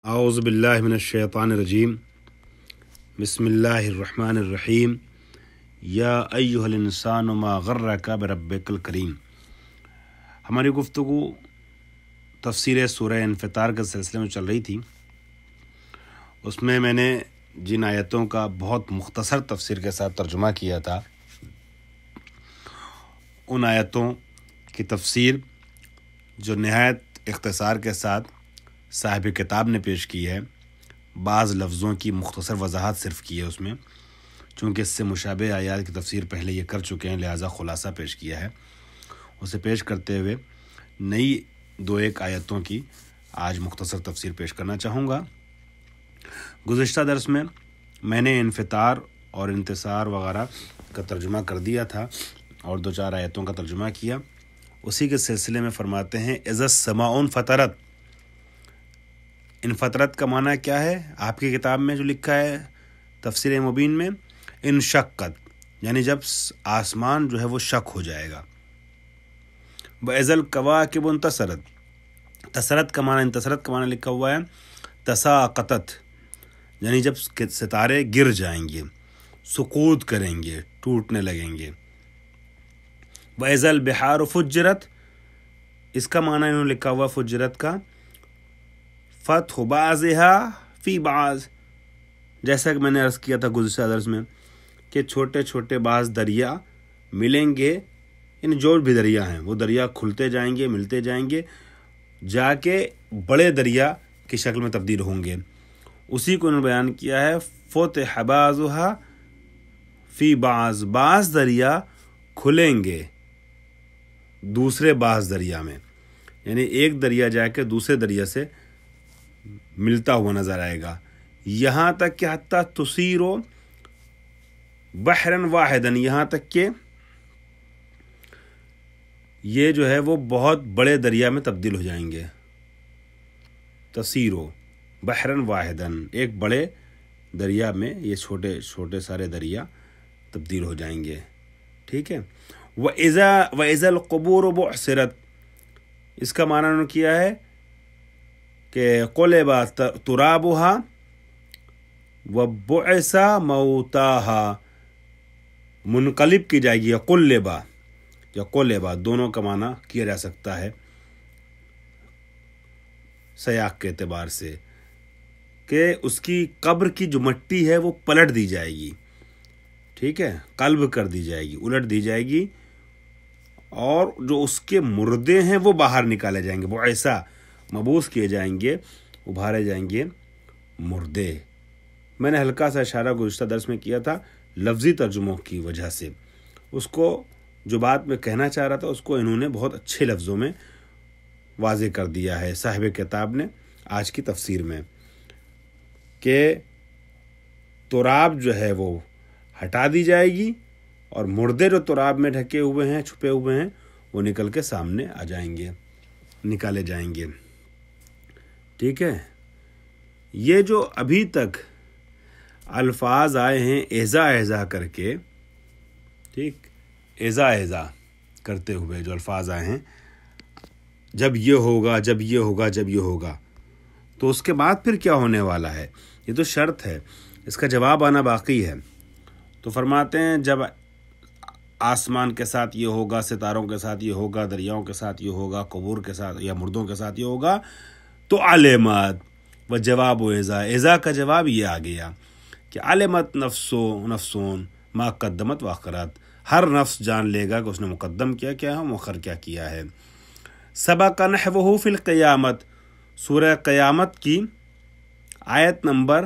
اعوذ باللہ من الشیطان الرجیم بسم اللہ الرحمن الرحیم یا ایھا الانسان ما غرک بربک الکریم۔ ہماری گفتگو تفسیر سورہ انفطار کے سلسلے میں چل رہی تھی۔ اس میں نے جن آیتوں کا بہت مختصر تفسیر کے ساتھ ترجمہ کیا تھا، ان آیتوں کی تفسیر جو نہایت اختصار کے ساتھ صاحب کتاب نے پیش کی ہے، بعض لفظوں کی مختصر وضاحت صرف کی ہے اس میں، چونکہ اس سے مشابہ آیات کی تفسیر پہلے یہ کر چکے ہیں، لہٰذا خلاصہ پیش کیا ہے۔ اسے پیش کرتے ہوئے نئی دو ایک آیتوں کی آج مختصر تفسیر پیش کرنا چاہوں گا۔ گزشتہ درس میں نے انفطار اور انتصار وغیرہ کا ترجمہ کر دیا تھا اور دو چار آیتوں کا ترجمہ کیا۔ اسی کے سلسلے میں فرماتے ہیں اذا السماء انفطرت۔ انفطرت کا معنی کیا ہے؟ آپ کی کتاب میں جو لکھا ہے تفسیر مبین میں، انشقت، یعنی جب آسمان جو ہے وہ شق ہو جائے گا۔ وَإِذَا الْكَوَاكِبُ انتثرت۔ انتصرت کا معنی لکھا ہوا ہے تساقطت، یعنی جب ستارے گر جائیں گے، سقوط کریں گے، ٹوٹنے لگیں گے۔ وَإِذَا الْبِحَارُ فُجِّرَتْ، اس کا معنی انہوں نے لکھا ہوا فجرت کا فتح بعضها فی بعض، جیسا کہ میں نے عرض کیا تھا گزشتہ درس میں کہ چھوٹے چھوٹے بعض دریا ملیں گے، ان جو بھی دریا ہیں وہ دریا کھلتے جائیں گے، ملتے جائیں گے، جا کے بڑے دریا کی شکل میں تبدیل ہوں گے۔ اسی کو انہوں نے بیان کیا ہے فتح بعضها فی بعض، بعض دریا کھلیں گے دوسرے بعض دریا میں، یعنی ایک دریا جا کے دوسرے دریا سے ملتا ہوا نظر آئے گا، یہاں تک کہ حتیٰ تصیر بحرا واحدا، یہاں تک کہ یہ جو ہے وہ بہت بڑے دریا میں تبدیل ہو جائیں گے۔ تصیر بحرا واحدا، ایک بڑے دریا میں یہ چھوٹے چھوٹے سارے دریا تبدیل ہو جائیں گے، ٹھیک ہے۔ وَإِذَا الْقُبُورُ بُعْثِرَتْ، اس کا معنی انہوں نے کیا ہے کہ قُلِبَ تُرَابُهَا وَبُعِثَ مَوْتَاهَا، منقلب کی جائے گی، یا قُلِبَ یا قُلِبَ، دونوں کا معنی کیا جا سکتا ہے سیاق کے اعتبار سے، کہ اس کی قبر کی جو مٹی ہے وہ پلٹ دی جائے گی، ٹھیک ہے، قلب کر دی جائے گی، الٹ دی جائے گی، اور جو اس کے مردے ہیں وہ باہر نکالے جائیں گے، بعثہ، مبعوث کیے جائیں گے، ابھارے جائیں گے مردے۔ میں نے ہلکا سا اشارہ گزشتہ درس میں کیا تھا لفظی ترجموں کی وجہ سے، اس کو جو بات میں کہنا چاہ رہا تھا اس کو انہوں نے بہت اچھے لفظوں میں واضح کر دیا ہے صاحب کتاب نے آج کی تفسیر میں، کہ تراب جو ہے وہ ہٹا دی جائے گی اور مردے جو تراب میں ڈھکے ہوئے ہیں، چھپے ہوئے ہیں، وہ نکل کے سامنے آ جائیں گے، نکالے جائیں گے، ٹھیک ہے۔ یہ جو ابھی تک الفاظ آئے ہیں ایذا ایذا کر کے، ٹھیک، ایذا ایذا کرتے ہوئے جو الفاظ آئے ہیں، جب یہ ہوگا، جب یہ ہوگا، جب یہ ہوگا، تو اس کے بعد پھر کیا ہونے والا ہے، یہ تو شرط ہے، اس کا جواب آنا باقی ہے۔ تو فرماتے ہیں جب آسمان کے ساتھ یہ ہوگا، ستاروں کے ساتھ یہ ہوگا، دریاؤں کے ساتھ یہ ہوگا، قبور کے ساتھ یا مردوں کے ساتھ یہ ہوگا، تو علمت و جواب و ایذا کا جواب یہ آ گیا کہ علمت نفسون ما قدمت واخرت، ہر نفس جان لے گا کہ اس نے مقدم کیا ہے، مؤخر کیا کیا ہے۔ سبق نحوہ فی القیامت، سورہ قیامت کی آیت نمبر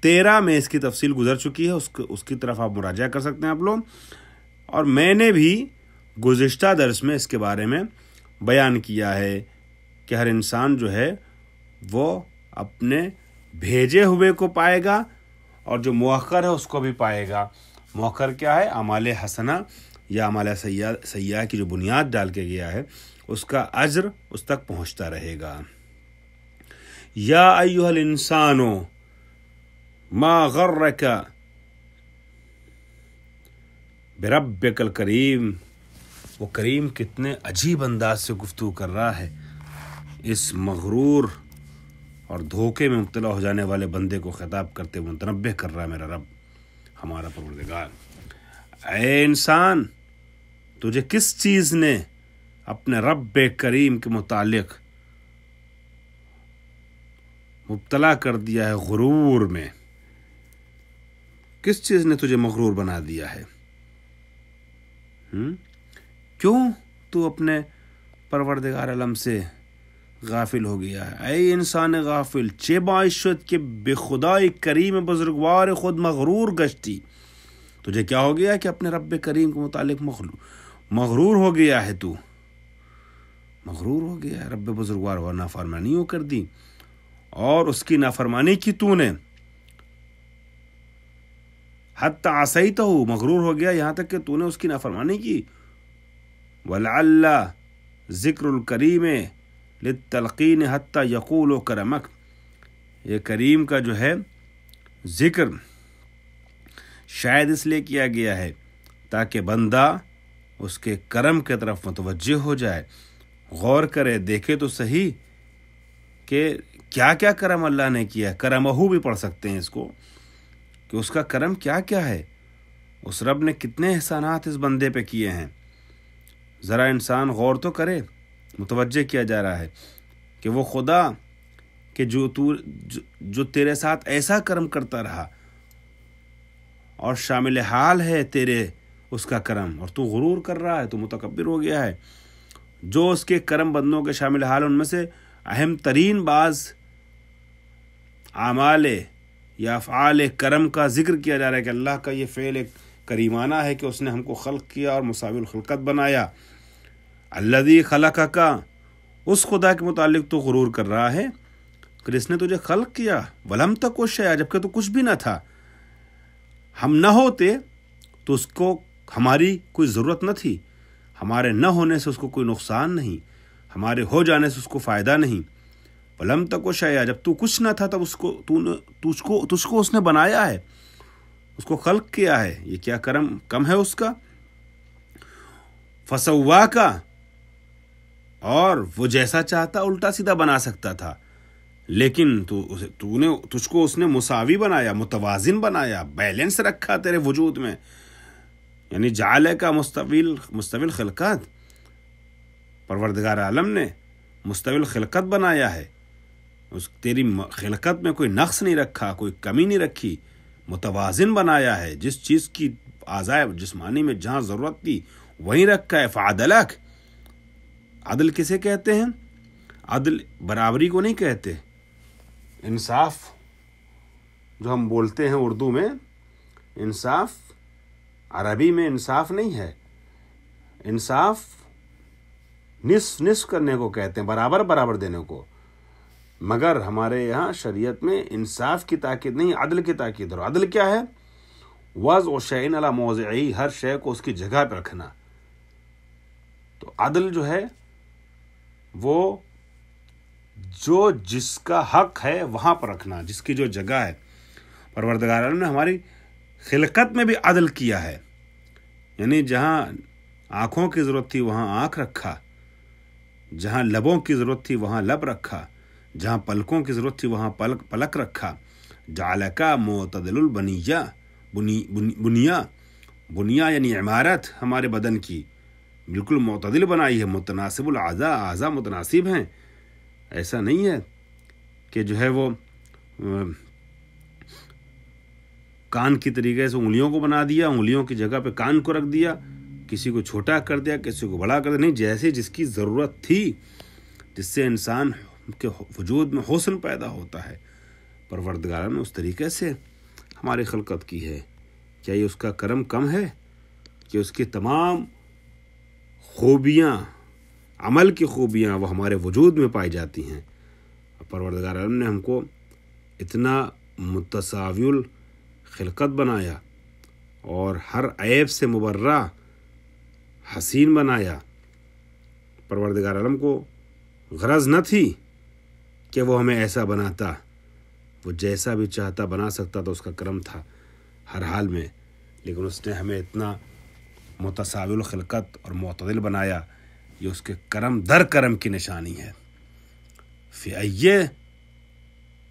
13 میں اس کی تفصیل گزر چکی ہے، اس کی طرف آپ مراجعہ کر سکتے ہیں آپ لوگ، اور میں نے بھی گزشتہ درس میں اس کے بارے میں بیان کیا ہے کہ ہر انسان جو ہے وہ اپنے بھیجے ہوئے کو پائے گا اور جو مؤخر ہے اس کو بھی پائے گا۔ مؤخر کیا ہے؟ اعمال حسنہ یا اعمال سیئہ کی جو بنیاد ڈال کے گیا ہے اس کا اجر اس تک پہنچتا رہے گا۔ یا ایھا الانسان ما غرک بربک الکریم، وہ کریم کتنے عجیب انداز سے گفتگو کر رہا ہے اس مغرور اور دھوکے میں مبتلا ہو جانے والے بندے کو خطاب کرتے ہوئے متنبہ کر رہا ہے میرا رب ہمارا پروردگار، اے انسان تجھے کس چیز نے اپنے رب کریم کے متعلق مبتلا کر دیا ہے غرور میں؟ کس چیز نے تجھے مغرور بنا دیا ہے؟ کیوں تو اپنے پروردگار عالم سے غافل ہو گیا ہے؟ اے انسان غافل، چه باشد کہ بے خدای کریم بزرگوار خود مغرور گشتی، تجھے کیا ہو گیا کہ اپنے رب کریم کے متعلق مغرور ہو گیا ہے، تو مغرور ہو گیا ہے، رب بزرگوار اور نافرمانیوں کر دی اور اس کی نافرمانی کی تو نے، حتی عصیتہ، مغرور ہو گیا یہاں تک کہ تو نے اس کی نافرمانی کی۔ وَلَعَلَّ ذکر الکریم للتلقین حتی یقول کرمک، یہ کریم کا جو ہے ذکر شاید اس لیے کیا گیا ہے تاکہ بندہ اس کے کرم کی طرف متوجہ ہو جائے، غور کرے، دیکھے تو صحیح کہ کیا کیا کرم اللہ نے کیا۔ کرمہو بھی پڑھ سکتے ہیں اس کو، کہ اس کا کرم کیا کیا ہے، اس رب نے کتنے احسانات اس بندے پہ کیے ہیں۔ ذرا انسان غور تو کرے، متوجہ کیا جا رہا ہے کہ وہ خدا کہ جو تیرے ساتھ ایسا کرم کرتا رہا اور شامل حال ہے تیرے اس کا کرم، اور تو غرور کر رہا ہے، تو متکبر ہو گیا ہے۔ جو اس کے کرم بندوں کے شامل حال، ان میں سے اہم ترین بعض اعمال یا افعال کرم کا ذکر کیا جا رہا ہے کہ اللہ کا یہ فعل ایک کریمانہ ہے کہ اس نے ہم کو خلق کیا اور مساوی الخلقت بنایا۔ الذی خلقک، اس خدا کے متعلق تو غرور کر رہا ہے کہ اس نے تجھے خلق کیا، ولم تک شیئا، جبکہ تو کچھ بھی نہ تھا، ہم نہ ہوتے تو اس کو ہماری کوئی ضرورت نہ تھی، ہمارے نہ ہونے سے اس کو کوئی نقصان نہیں، ہمارے ہو جانے سے اس کو فائدہ نہیں۔ ولم تک شیئا، جب تو کچھ نہ تھا تب تجھ کو اس نے بنایا ہے، اس کو خلق کیا ہے، یہ کیا کرم کم ہے اس کا۔ فسواک، اور وہ جیسا چاہتا الٹا سیدھا بنا سکتا تھا، لیکن تجھ کو اس نے مساوی بنایا، متوازن بنایا، بیلنس رکھا تیرے وجود میں، یعنی جعلے کا مستوی خلقت، پروردگار عالم نے مستوی خلقت بنایا ہے، تیری خلقت میں کوئی نقص نہیں رکھا، کوئی کمی نہیں رکھی، متوازن بنایا ہے، جس چیز کی اعضاء جسمانی میں جہاں ضرورت تھی وہیں رکھا ہے۔ فعدلک، عدل کسے کہتے ہیں؟ عدل برابری کو نہیں کہتے، انصاف جو ہم بولتے ہیں اردو میں، انصاف عربی میں انصاف نہیں ہے، انصاف نصف کرنے کو کہتے ہیں، برابر دینے کو، مگر ہمارے یہاں شریعت میں انصاف کی تاکید نہیں، عدل کی تاکید ہے۔ عدل کیا ہے؟ وضع شیء علی موضعہ، ہر شے کو اس کی جگہ پہ رکھنا۔ تو عدل جو ہے وہ جو جس کا حق ہے وہاں پر رکھنا، جس کی جو جگہ ہے۔ پروردگار عالم نے ہماری خلقت میں بھی عدل کیا ہے، یعنی جہاں آنکھوں کی ضرورت تھی وہاں آنکھ رکھا، جہاں لبوں کی ضرورت تھی وہاں لب رکھا، جہاں پلکوں کی ضرورت تھی وہاں پلک رکھا۔ جعلکا معتدل البنیہ، بنیا یعنی عمارت ہمارے بدن کی بالکل معتدل بنائی ہے، متناسب الاعضاء، اعضاء متناسب ہیں، ایسا نہیں ہے کہ جو ہے وہ کان کی طریقے سے انگلیوں کو بنا دیا، انگلیوں کی جگہ پہ کان کو رکھ دیا، کسی کو چھوٹا کر دیا، کسی کو بڑا کر دیا، نہیں، جیسے جس کی ضرورت تھی، جس سے انسان کے وجود میں حسن پیدا ہوتا ہے، پروردگار نے اس طریقے سے ہماری خلقت کی ہے۔ کیا یہ اس کا کرم کم ہے کہ اس کی تمام خوبیاں، عمل کی خوبیاں وہ ہمارے وجود میں پائی جاتی ہیں؟ پروردگار عالم نے ہم کو اتنا متساوی الخلقت بنایا اور ہر عیب سے مبرہ حسین بنایا۔ پروردگار عالم کو غرض نہ تھی کہ وہ ہمیں ایسا بناتا، وہ جیسا بھی چاہتا بنا سکتا تھا، اس کا کرم تھا ہر حال میں، لیکن اس نے ہمیں اتنا متساوی الخلقت اور معتدل بنایا، یہ اس کے کرم در کرم کی نشانی ہے۔ فی ای